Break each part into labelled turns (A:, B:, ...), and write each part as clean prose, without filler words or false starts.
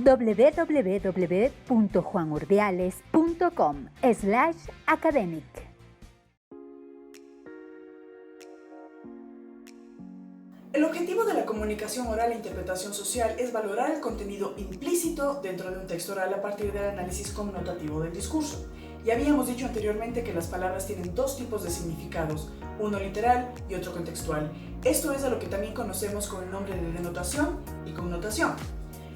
A: www.juanurdiales.com/academic.
B: El objetivo de la comunicación oral e interpretación social es valorar el contenido implícito dentro de un texto oral a partir del análisis connotativo del discurso. Ya habíamos dicho anteriormente que las palabras tienen dos tipos de significados, uno literal y otro contextual. Esto es a lo que también conocemos con el nombre de denotación y connotación.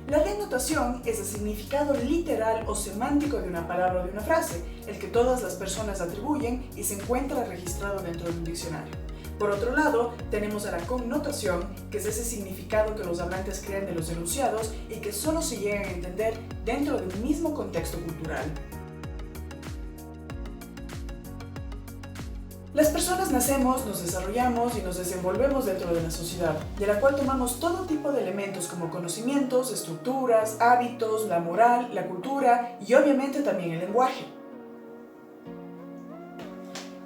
B: La denotación es el significado literal o semántico de una palabra o de una frase, el que todas las personas atribuyen y se encuentra registrado dentro de un diccionario. Por otro lado, tenemos a la connotación, que es ese significado que los hablantes crean de los enunciados y que solo se llegan a entender dentro de un mismo contexto cultural. Las personas nacemos, nos desarrollamos y nos desenvolvemos dentro de la sociedad, de la cual tomamos todo tipo de elementos como conocimientos, estructuras, hábitos, la moral, la cultura y obviamente también el lenguaje.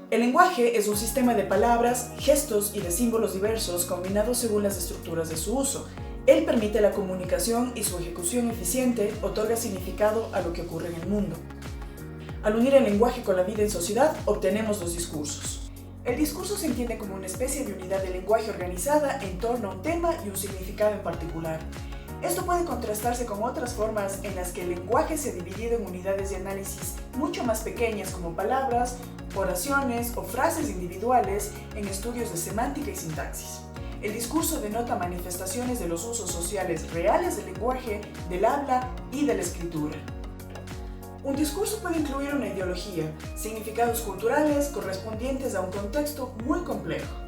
B: El lenguaje es un sistema de palabras, gestos y de símbolos diversos combinados según las estructuras de su uso. Él permite la comunicación y su ejecución eficiente otorga significado a lo que ocurre en el mundo. Al unir el lenguaje con la vida en sociedad, obtenemos los discursos. El discurso se entiende como una especie de unidad de lenguaje organizada en torno a un tema y un significado en particular. Esto puede contrastarse con otras formas en las que el lenguaje se ha dividido en unidades de análisis mucho más pequeñas como palabras, oraciones o frases individuales en estudios de semántica y sintaxis. El discurso denota manifestaciones de los usos sociales reales del lenguaje, del habla y de la escritura. Un discurso puede incluir una ideología, significados culturales correspondientes a un contexto muy complejo.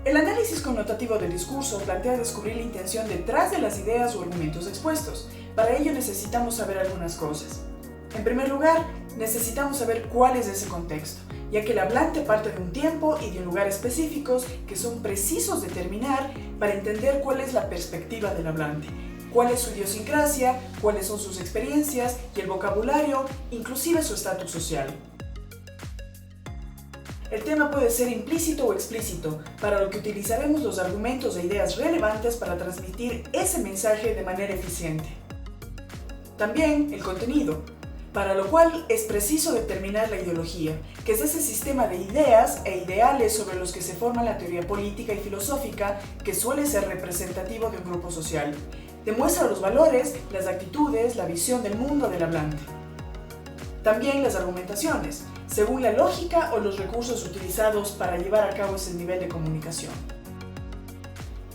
B: El análisis connotativo del discurso plantea descubrir la intención detrás de las ideas o argumentos expuestos. Para ello necesitamos saber algunas cosas. En primer lugar, necesitamos saber cuál es ese contexto, ya que el hablante parte de un tiempo y de un lugar específicos que son precisos de determinar para entender cuál es la perspectiva del hablante, cuál es su idiosincrasia, cuáles son sus experiencias y el vocabulario, inclusive su estatus social. El tema puede ser implícito o explícito, para lo que utilizaremos los argumentos e ideas relevantes para transmitir ese mensaje de manera eficiente. También el contenido, para lo cual es preciso determinar la ideología, que es ese sistema de ideas e ideales sobre los que se forma la teoría política y filosófica que suele ser representativo de un grupo social. Demuestra los valores, las actitudes, la visión del mundo del hablante. También las argumentaciones, según la lógica o los recursos utilizados para llevar a cabo ese nivel de comunicación.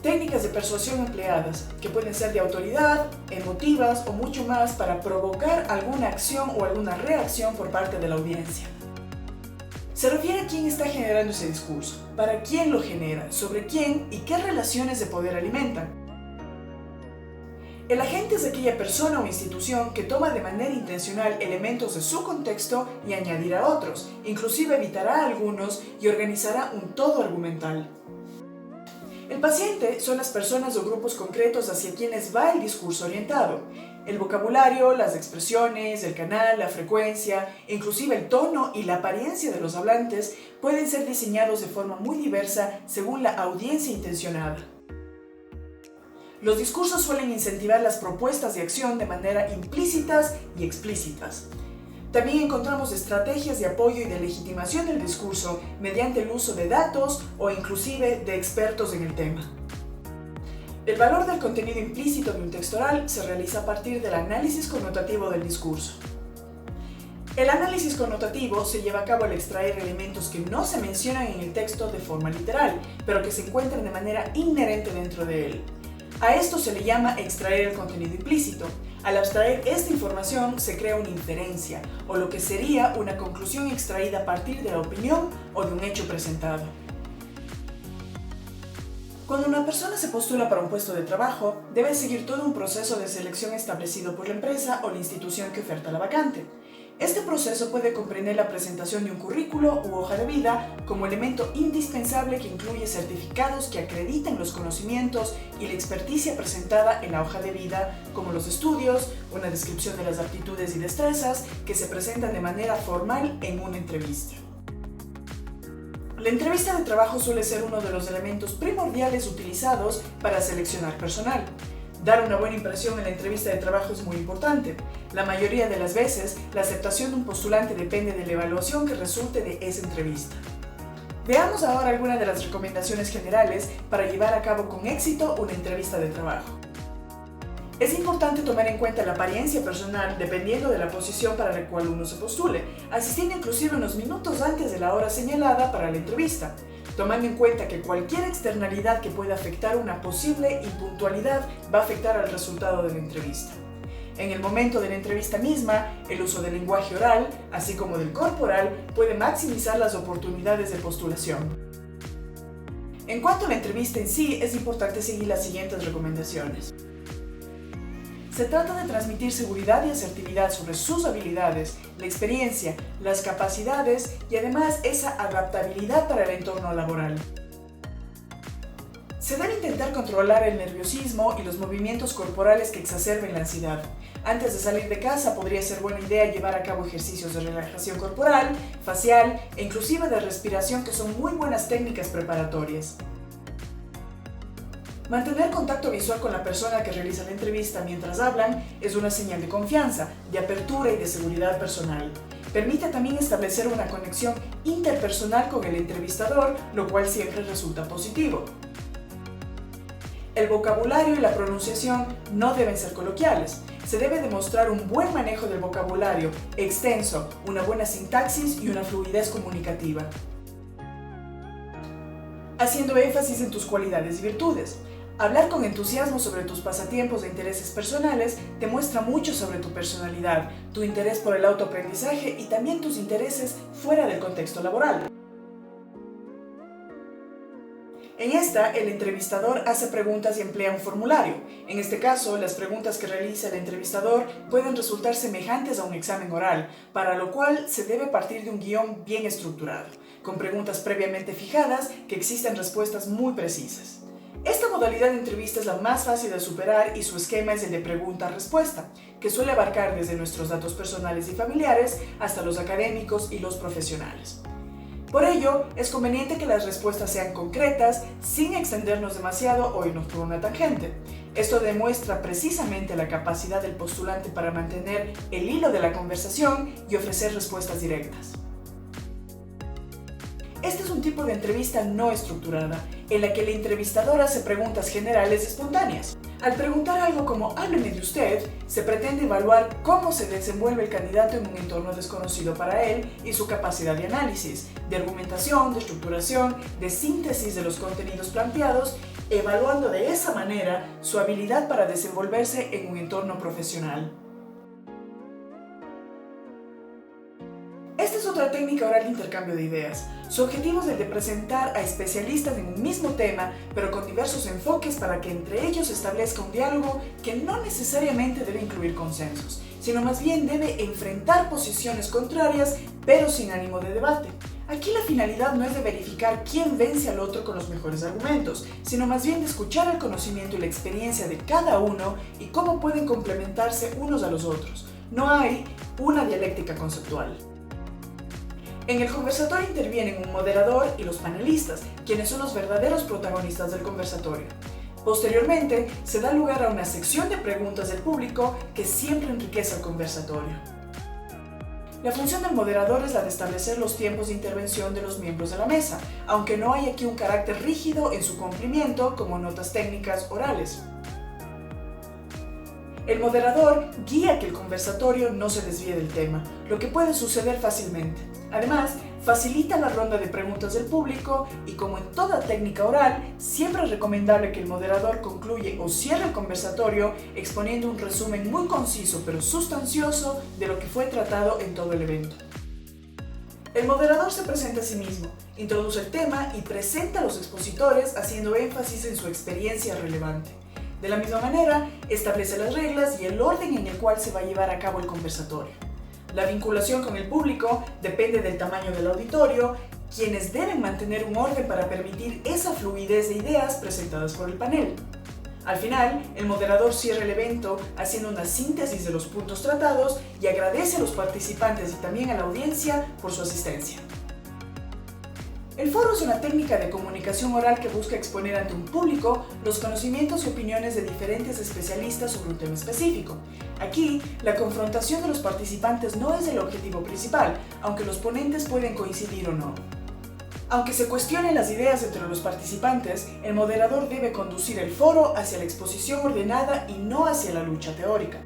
B: Técnicas de persuasión empleadas, que pueden ser de autoridad, emotivas o mucho más para provocar alguna acción o alguna reacción por parte de la audiencia. Se refiere a quién está generando ese discurso, para quién lo genera, sobre quién y qué relaciones de poder alimentan. El agente es aquella persona o institución que toma de manera intencional elementos de su contexto y añadirá otros, inclusive evitará algunos y organizará un todo argumental. El paciente son las personas o grupos concretos hacia quienes va el discurso orientado. El vocabulario, las expresiones, el canal, la frecuencia, inclusive el tono y la apariencia de los hablantes pueden ser diseñados de forma muy diversa según la audiencia intencionada. Los discursos suelen incentivar las propuestas de acción de manera implícitas y explícitas. También encontramos estrategias de apoyo y de legitimación del discurso mediante el uso de datos o inclusive de expertos en el tema. El valor del contenido implícito de un texto oral se realiza a partir del análisis connotativo del discurso. El análisis connotativo se lleva a cabo al extraer elementos que no se mencionan en el texto de forma literal, pero que se encuentran de manera inherente dentro de él. A esto se le llama extraer el contenido implícito. Al abstraer esta información se crea una inferencia, o lo que sería una conclusión extraída a partir de la opinión o de un hecho presentado. Cuando una persona se postula para un puesto de trabajo, debe seguir todo un proceso de selección establecido por la empresa o la institución que oferta la vacante. Este proceso puede comprender la presentación de un currículo u hoja de vida como elemento indispensable que incluye certificados que acreditan los conocimientos y la experticia presentada en la hoja de vida, como los estudios, una descripción de las aptitudes y destrezas que se presentan de manera formal en una entrevista. La entrevista de trabajo suele ser uno de los elementos primordiales utilizados para seleccionar personal. Dar una buena impresión en la entrevista de trabajo es muy importante. La mayoría de las veces, la aceptación de un postulante depende de la evaluación que resulte de esa entrevista. Veamos ahora algunas de las recomendaciones generales para llevar a cabo con éxito una entrevista de trabajo. Es importante tomar en cuenta la apariencia personal dependiendo de la posición para la cual uno se postule, asistiendo inclusive unos minutos antes de la hora señalada para la entrevista, tomando en cuenta que cualquier externalidad que pueda afectar una posible impuntualidad va a afectar al resultado de la entrevista. En el momento de la entrevista misma, el uso del lenguaje oral, así como del corporal, puede maximizar las oportunidades de postulación. En cuanto a la entrevista en sí, es importante seguir las siguientes recomendaciones. Se trata de transmitir seguridad y asertividad sobre sus habilidades, la experiencia, las capacidades y además esa adaptabilidad para el entorno laboral. Se debe intentar controlar el nerviosismo y los movimientos corporales que exacerben la ansiedad. Antes de salir de casa podría ser buena idea llevar a cabo ejercicios de relajación corporal, facial e inclusive de respiración, que son muy buenas técnicas preparatorias. Mantener contacto visual con la persona que realiza la entrevista mientras hablan es una señal de confianza, de apertura y de seguridad personal. Permite también establecer una conexión interpersonal con el entrevistador, lo cual siempre resulta positivo. El vocabulario y la pronunciación no deben ser coloquiales. Se debe demostrar un buen manejo del vocabulario, extenso, una buena sintaxis y una fluidez comunicativa. Haciendo énfasis en tus cualidades y virtudes. Hablar con entusiasmo sobre tus pasatiempos e intereses personales te muestra mucho sobre tu personalidad, tu interés por el autoaprendizaje y también tus intereses fuera del contexto laboral. En esta, el entrevistador hace preguntas y emplea un formulario. En este caso, las preguntas que realiza el entrevistador pueden resultar semejantes a un examen oral, para lo cual se debe partir de un guión bien estructurado, con preguntas previamente fijadas que existen respuestas muy precisas. Esta modalidad de entrevista es la más fácil de superar y su esquema es el de pregunta-respuesta, que suele abarcar desde nuestros datos personales y familiares hasta los académicos y los profesionales. Por ello, es conveniente que las respuestas sean concretas, sin extendernos demasiado o irnos por una tangente. Esto demuestra precisamente la capacidad del postulante para mantener el hilo de la conversación y ofrecer respuestas directas. Este es un tipo de entrevista no estructurada, en la que el entrevistador hace preguntas generales y espontáneas. Al preguntar algo como "hábleme de usted", se pretende evaluar cómo se desenvuelve el candidato en un entorno desconocido para él y su capacidad de análisis, de argumentación, de estructuración, de síntesis de los contenidos planteados, evaluando de esa manera su habilidad para desenvolverse en un entorno profesional. Esta es otra técnica oral de intercambio de ideas. Su objetivo es el de presentar a especialistas en un mismo tema, pero con diversos enfoques para que entre ellos se establezca un diálogo que no necesariamente debe incluir consensos, sino más bien debe enfrentar posiciones contrarias, pero sin ánimo de debate. Aquí la finalidad no es de verificar quién vence al otro con los mejores argumentos, sino más bien de escuchar el conocimiento y la experiencia de cada uno y cómo pueden complementarse unos a los otros. No hay una dialéctica conceptual. En el conversatorio intervienen un moderador y los panelistas, quienes son los verdaderos protagonistas del conversatorio. Posteriormente, se da lugar a una sección de preguntas del público que siempre enriquece el conversatorio. La función del moderador es la de establecer los tiempos de intervención de los miembros de la mesa, aunque no hay aquí un carácter rígido en su cumplimiento como notas técnicas orales. El moderador guía que el conversatorio no se desvíe del tema, lo que puede suceder fácilmente. Además, facilita la ronda de preguntas del público y, como en toda técnica oral, siempre es recomendable que el moderador concluya o cierre el conversatorio exponiendo un resumen muy conciso pero sustancioso de lo que fue tratado en todo el evento. El moderador se presenta a sí mismo, introduce el tema y presenta a los expositores haciendo énfasis en su experiencia relevante. De la misma manera, establece las reglas y el orden en el cual se va a llevar a cabo el conversatorio. La vinculación con el público depende del tamaño del auditorio, quienes deben mantener un orden para permitir esa fluidez de ideas presentadas por el panel. Al final, el moderador cierra el evento haciendo una síntesis de los puntos tratados y agradece a los participantes y también a la audiencia por su asistencia. El foro es una técnica de comunicación oral que busca exponer ante un público los conocimientos y opiniones de diferentes especialistas sobre un tema específico. Aquí, la confrontación de los participantes no es el objetivo principal, aunque los ponentes pueden coincidir o no. Aunque se cuestionen las ideas entre los participantes, el moderador debe conducir el foro hacia la exposición ordenada y no hacia la lucha teórica.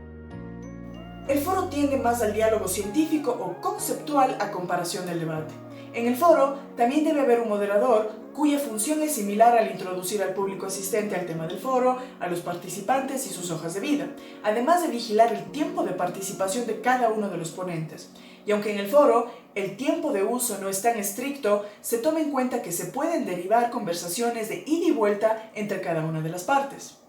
B: El foro tiende más al diálogo científico o conceptual a comparación del debate. En el foro también debe haber un moderador cuya función es similar al introducir al público asistente al tema del foro, a los participantes y sus hojas de vida, además de vigilar el tiempo de participación de cada uno de los ponentes. Y aunque en el foro el tiempo de uso no es tan estricto, se toma en cuenta que se pueden derivar conversaciones de ida y vuelta entre cada una de las partes.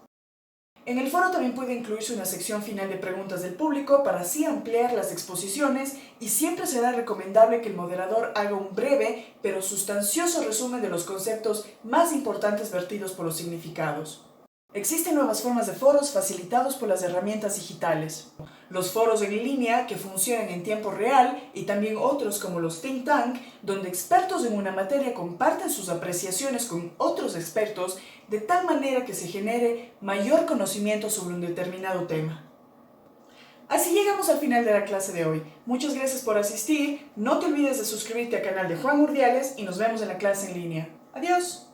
B: En el foro también puede incluirse una sección final de preguntas del público para así ampliar las exposiciones y siempre será recomendable que el moderador haga un breve pero sustancioso resumen de los conceptos más importantes vertidos por los significados. Existen nuevas formas de foros facilitados por las herramientas digitales. Los foros en línea que funcionan en tiempo real y también otros como los think tank, donde expertos en una materia comparten sus apreciaciones con otros expertos de tal manera que se genere mayor conocimiento sobre un determinado tema. Así llegamos al final de la clase de hoy. Muchas gracias por asistir, no te olvides de suscribirte al canal de Juan Urdiales y nos vemos en la clase en línea. ¡Adiós!